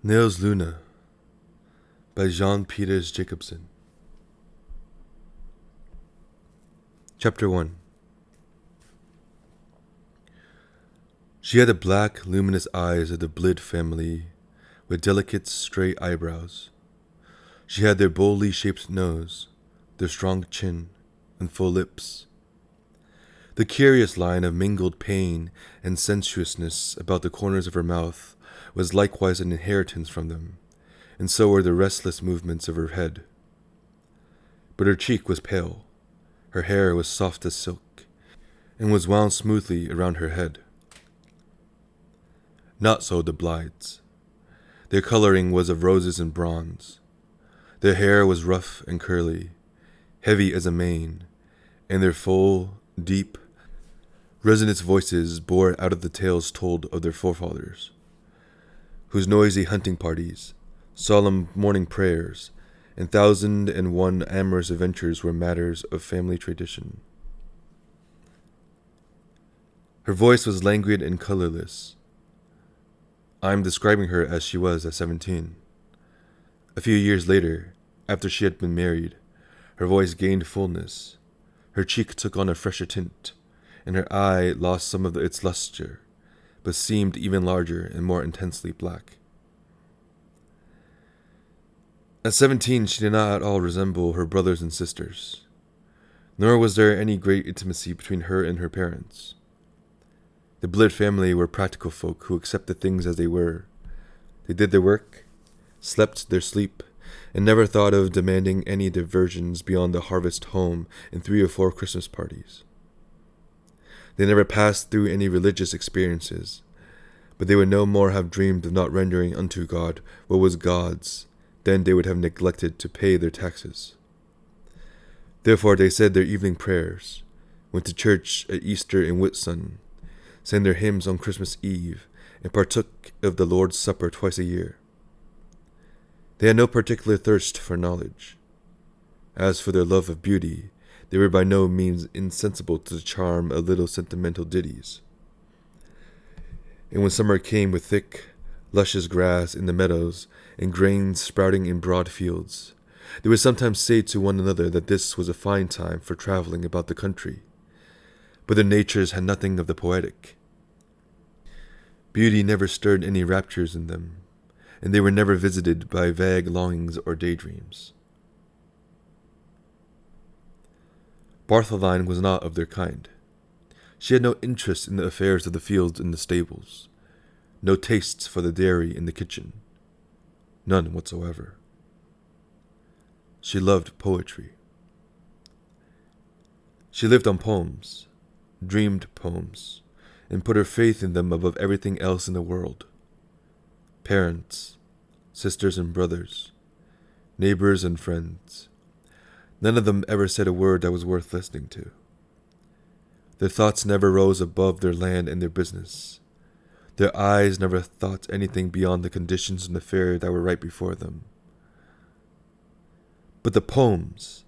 Niels Lhyne by Jean-Peter Jacobson. Chapter 1. She had the black, luminous eyes of the Blid family, with delicate, straight eyebrows. She had their boldly shaped nose, their strong chin, and full lips. The curious line of mingled pain and sensuousness about the corners of her mouth was likewise an inheritance from them, and so were the restless movements of her head. But her cheek was pale, her hair was soft as silk, and was wound smoothly around her head. Not so the Blides. Their coloring was of roses and bronze. Their hair was rough and curly, heavy as a mane, and their full, deep, resonant voices bore out of the tales told of their forefathers, whose noisy hunting parties, solemn morning prayers, and 1,001 amorous adventures were matters of family tradition. Her voice was languid and colorless. I am describing her as she was at 17. A few years later, after she had been married, her voice gained fullness, her cheek took on a fresher tint, and her eye lost some of its luster, but seemed even larger and more intensely black. At 17, she did not at all resemble her brothers and sisters, nor was there any great intimacy between her and her parents. The Blid family were practical folk who accepted things as they were. They did their work, slept their sleep, and never thought of demanding any diversions beyond the harvest home and 3 or 4 Christmas parties. They never passed through any religious experiences, but they would no more have dreamed of not rendering unto God what was God's than they would have neglected to pay their taxes. Therefore they said their evening prayers, went to church at Easter and Whitsun, sang their hymns on Christmas Eve, and partook of the Lord's Supper twice a year. They had no particular thirst for knowledge. As for their love of beauty, they were by no means insensible to the charm of little sentimental ditties. And when summer came with thick, luscious grass in the meadows and grain sprouting in broad fields, they would sometimes say to one another that this was a fine time for traveling about the country. But their natures had nothing of the poetic. Beauty never stirred any raptures in them, and they were never visited by vague longings or daydreams. Bartholine was not of their kind. She had no interest in the affairs of the fields and the stables, no tastes for the dairy and the kitchen, none whatsoever. She loved poetry. She lived on poems, dreamed poems, and put her faith in them above everything else in the world. Parents, sisters and brothers, neighbors and friends, none of them ever said a word that was worth listening to. Their thoughts never rose above their land and their business. Their eyes never thought anything beyond the conditions and affairs that were right before them. But the poems,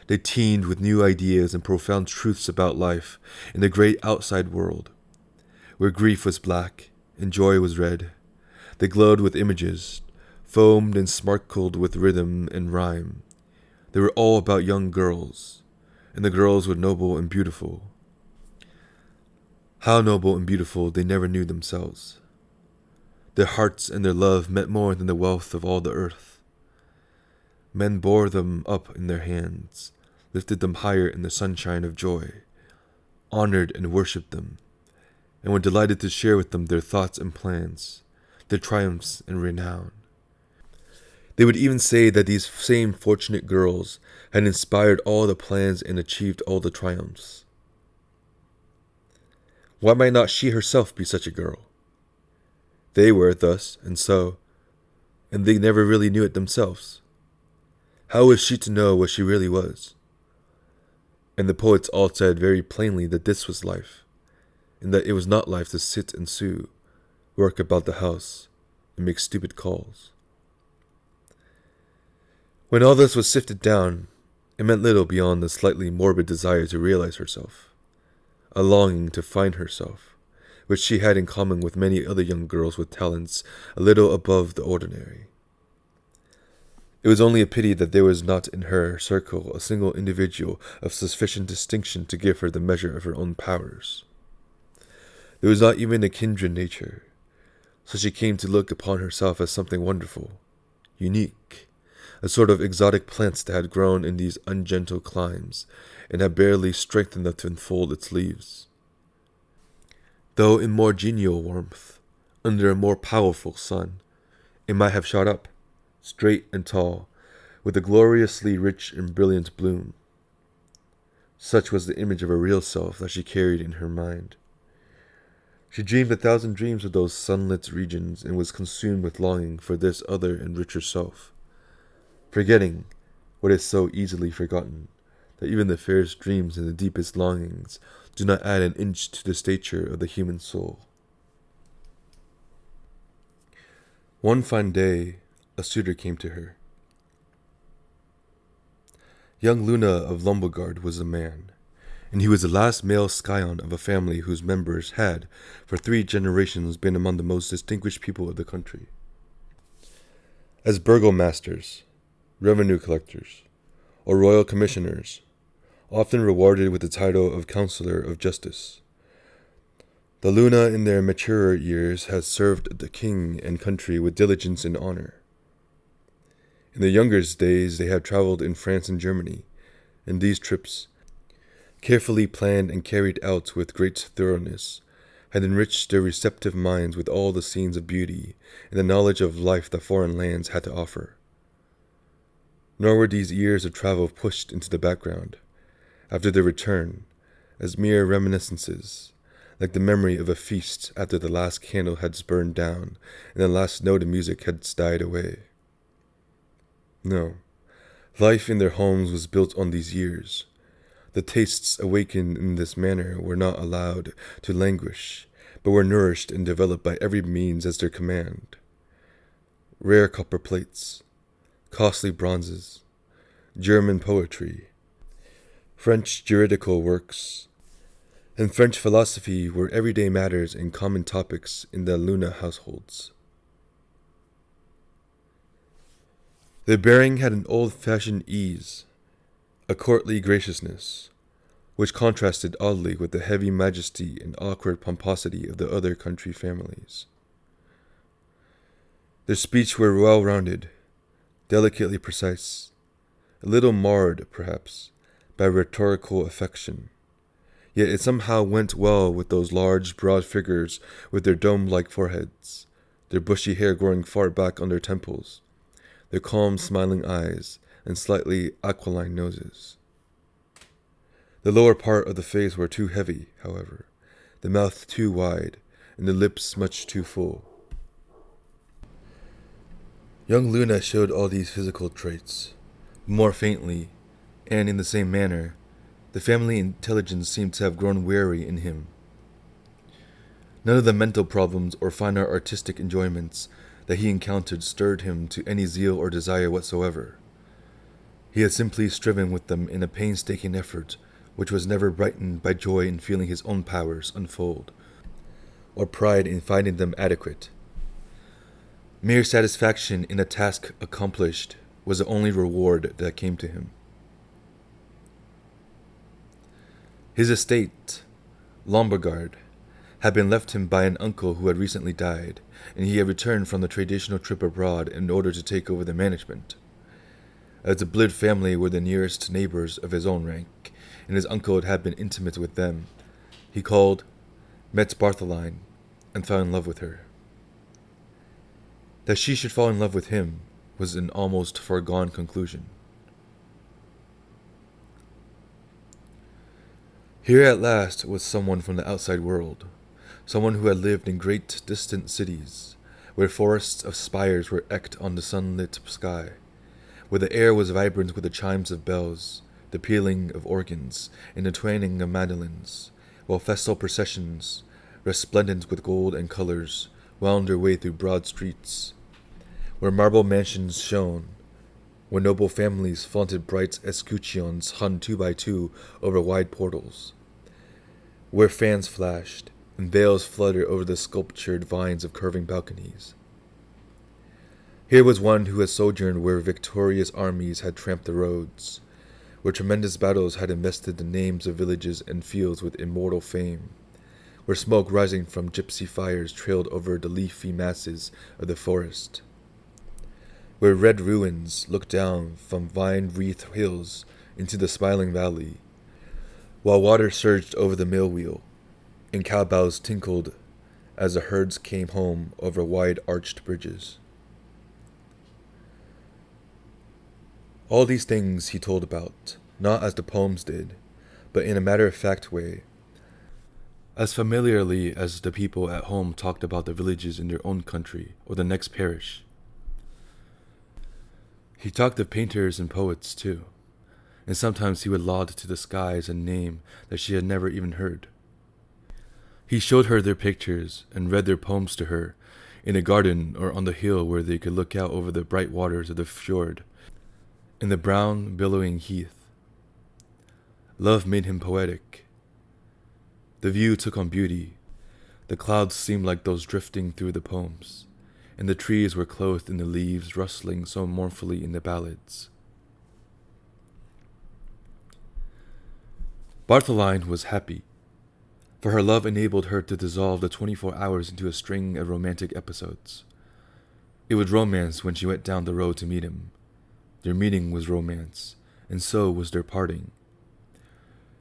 they teemed with new ideas and profound truths about life in the great outside world, where grief was black and joy was red. They glowed with images, foamed and sparkled with rhythm and rhyme. They were all about young girls, and the girls were noble and beautiful. How noble and beautiful they never knew themselves. Their hearts and their love meant more than the wealth of all the earth. Men bore them up in their hands, lifted them higher in the sunshine of joy, honored and worshipped them, and were delighted to share with them their thoughts and plans, their triumphs and renown. They would even say that these same fortunate girls had inspired all the plans and achieved all the triumphs. Why might not she herself be such a girl? They were thus and so, and they never really knew it themselves. How was she to know what she really was? And the poets all said very plainly that this was life, and that it was not life to sit and sew, work about the house, and make stupid calls. When all this was sifted down, it meant little beyond the slightly morbid desire to realize herself, a longing to find herself, which she had in common with many other young girls with talents a little above the ordinary. It was only a pity that there was not in her circle a single individual of sufficient distinction to give her the measure of her own powers. There was not even a kindred nature, so she came to look upon herself as something wonderful, unique, a sort of exotic plant that had grown in these ungentle climes, and had barely strength enough to unfold its leaves. Though in more genial warmth, under a more powerful sun, it might have shot up, straight and tall, with a gloriously rich and brilliant bloom. Such was the image of her real self that she carried in her mind. She dreamed 1,000 dreams of those sunlit regions and was consumed with longing for this other and richer self, forgetting, what is so easily forgotten, that even the fairest dreams and the deepest longings do not add an inch to the stature of the human soul. One fine day, a suitor came to her. Young Luna of Lombogard was a man, and he was the last male scion of a family whose members had, for 3 generations, been among the most distinguished people of the country. As burgomasters, revenue collectors, or royal commissioners, often rewarded with the title of Counselor of Justice, the Luna in their maturer years had served the king and country with diligence and honor. In their younger days they had traveled in France and Germany, and these trips, carefully planned and carried out with great thoroughness, had enriched their receptive minds with all the scenes of beauty and the knowledge of life that foreign lands had to offer. Nor were these years of travel pushed into the background, after their return, as mere reminiscences, like the memory of a feast after the last candle had burned down and the last note of music had died away. No, life in their homes was built on these years. The tastes awakened in this manner were not allowed to languish, but were nourished and developed by every means at their command. Rare copper plates, costly bronzes, German poetry, French juridical works, and French philosophy were everyday matters and common topics in the Luna households. Their bearing had an old-fashioned ease, a courtly graciousness, which contrasted oddly with the heavy majesty and awkward pomposity of the other country families. Their speech were well-rounded, delicately precise, a little marred, perhaps, by rhetorical affection, yet it somehow went well with those large, broad figures with their dome-like foreheads, their bushy hair growing far back on their temples, their calm, smiling eyes, and slightly aquiline noses. The lower part of the face were too heavy, however, the mouth too wide, and the lips much too full. Young Luna showed all these physical traits. More faintly, and in the same manner, the family intelligence seemed to have grown weary in him. None of the mental problems or finer artistic enjoyments that he encountered stirred him to any zeal or desire whatsoever. He had simply striven with them in a painstaking effort which was never brightened by joy in feeling his own powers unfold, or pride in finding them adequate. Mere satisfaction in a task accomplished was the only reward that came to him. His estate, Lombogard, had been left him by an uncle who had recently died, and he had returned from the traditional trip abroad in order to take over the management. As the Blid family were the nearest neighbors of his own rank, and his uncle had been intimate with them, he called, met Bartholine, and fell in love with her. That she should fall in love with him was an almost foregone conclusion. Here at last was someone from the outside world, someone who had lived in great distant cities, where forests of spires were eked on the sunlit sky, where the air was vibrant with the chimes of bells, the pealing of organs, and the twanging of mandolins, while festal processions, resplendent with gold and colors, wound their way through broad streets, where marble mansions shone, where noble families flaunted bright escutcheons hung 2 by 2 over wide portals, where fans flashed, and veils fluttered over the sculptured vines of curving balconies. Here was one who had sojourned where victorious armies had tramped the roads, where tremendous battles had invested the names of villages and fields with immortal fame, where smoke rising from gypsy fires trailed over the leafy masses of the forest, where red ruins looked down from vine-wreathed hills into the smiling valley, while water surged over the mill wheel, and cowbells tinkled as the herds came home over wide-arched bridges. All these things he told about, not as the poems did, but in a matter-of-fact way, as familiarly as the people at home talked about the villages in their own country or the next parish. He talked of painters and poets, too, and sometimes he would laud to the skies a name that she had never even heard. He showed her their pictures and read their poems to her, in a garden or on the hill where they could look out over the bright waters of the fjord, in the brown, billowing heath. Love made him poetic. The view took on beauty. The clouds seemed like those drifting through the poems, and the trees were clothed in the leaves rustling so mournfully in the ballads. Bartholine was happy, for her love enabled her to dissolve the 24 hours into a string of romantic episodes. It was romance when she went down the road to meet him. Their meeting was romance, and so was their parting.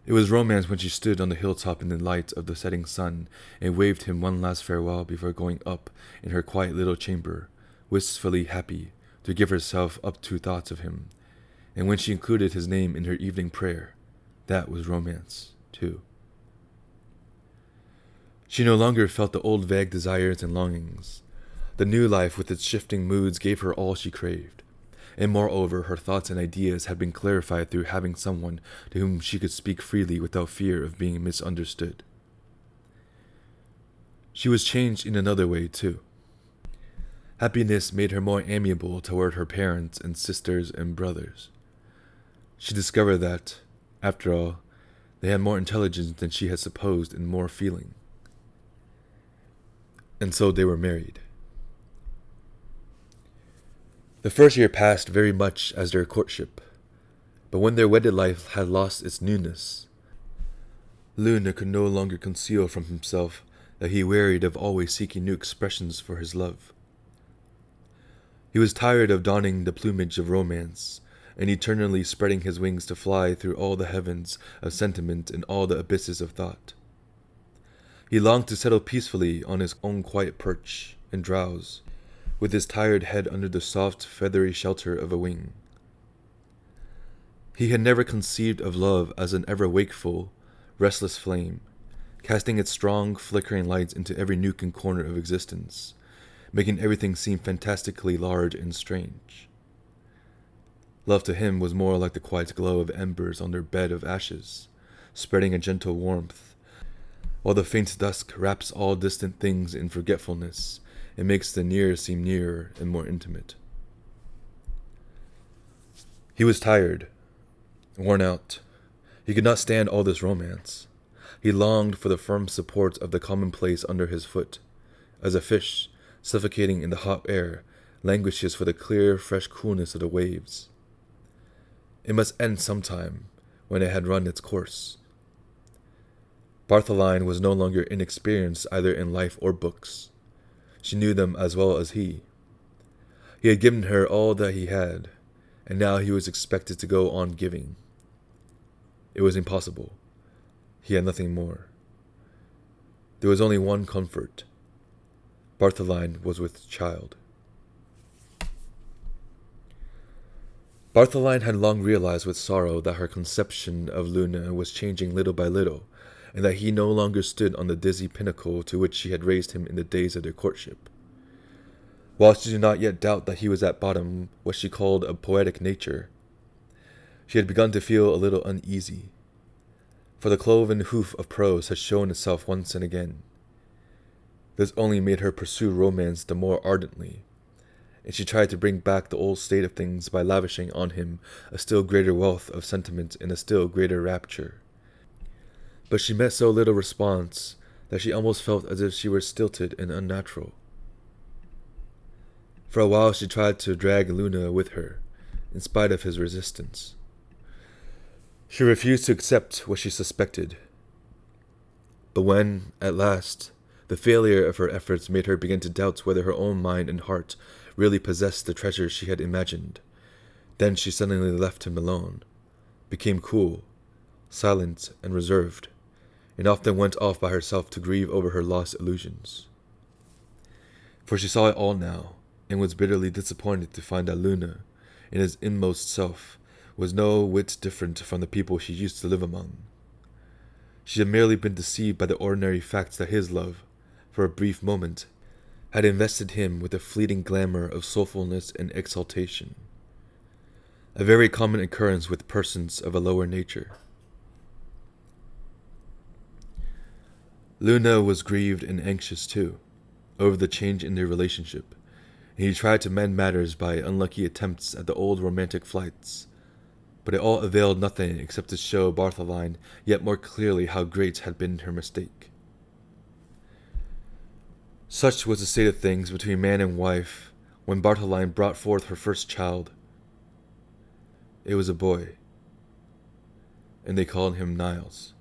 It was romance when she stood on the hilltop in the light of the setting sun and waved him one last farewell before going up in her quiet little chamber, wistfully happy to give herself up to thoughts of him, and when she included his name in her evening prayer. That was romance, too. She no longer felt the old vague desires and longings. The new life with its shifting moods gave her all she craved. And moreover, her thoughts and ideas had been clarified through having someone to whom she could speak freely without fear of being misunderstood. She was changed in another way, too. Happiness made her more amiable toward her parents and sisters and brothers. She discovered that, after all, they had more intelligence than she had supposed and more feeling. And so they were married. The first year passed very much as their courtship, but when their wedded life had lost its newness, Lhyne could no longer conceal from himself that he wearied of always seeking new expressions for his love. He was tired of donning the plumage of romance, and eternally spreading his wings to fly through all the heavens of sentiment and all the abysses of thought. He longed to settle peacefully on his own quiet perch and drowse, with his tired head under the soft, feathery shelter of a wing. He had never conceived of love as an ever-wakeful, restless flame, casting its strong, flickering lights into every nook and corner of existence, making everything seem fantastically large and strange. Love to him was more like the quiet glow of embers on their bed of ashes, spreading a gentle warmth, while the faint dusk wraps all distant things in forgetfulness, it makes the near seem nearer and more intimate. He was tired, worn out. He could not stand all this romance. He longed for the firm support of the commonplace under his foot, as a fish, suffocating in the hot air, languishes for the clear, fresh coolness of the waves. It must end sometime, when it had run its course. Bartholine was no longer inexperienced either in life or books. She knew them as well as he. He had given her all that he had, and now he was expected to go on giving. It was impossible. He had nothing more. There was only one comfort. Bartholine was with child. Bartholine had long realized with sorrow that her conception of Lhyne was changing little by little, and that he no longer stood on the dizzy pinnacle to which she had raised him in the days of their courtship. While she did not yet doubt that he was at bottom what she called a poetic nature, she had begun to feel a little uneasy, for the cloven hoof of prose had shown itself once and again. This only made her pursue romance the more ardently, and she tried to bring back the old state of things by lavishing on him a still greater wealth of sentiment and a still greater rapture. But she met so little response that she almost felt as if she were stilted and unnatural. For a while she tried to drag Luna with her, in spite of his resistance. She refused to accept what she suspected. But when, at last, the failure of her efforts made her begin to doubt whether her own mind and heart really possessed the treasure she had imagined, then she suddenly left him alone, became cool, silent, and reserved, and often went off by herself to grieve over her lost illusions. For she saw it all now, and was bitterly disappointed to find that Luna, in his inmost self, was no whit different from the people she used to live among. She had merely been deceived by the ordinary fact that his love, for a brief moment, had invested him with a fleeting glamour of soulfulness and exaltation, a very common occurrence with persons of a lower nature. Luna was grieved and anxious too, over the change in their relationship, and he tried to mend matters by unlucky attempts at the old romantic flights, but it all availed nothing except to show Lhyne yet more clearly how great had been her mistake. Such was the state of things between man and wife when Lhyne brought forth her first child. It was a boy, and they called him Niels.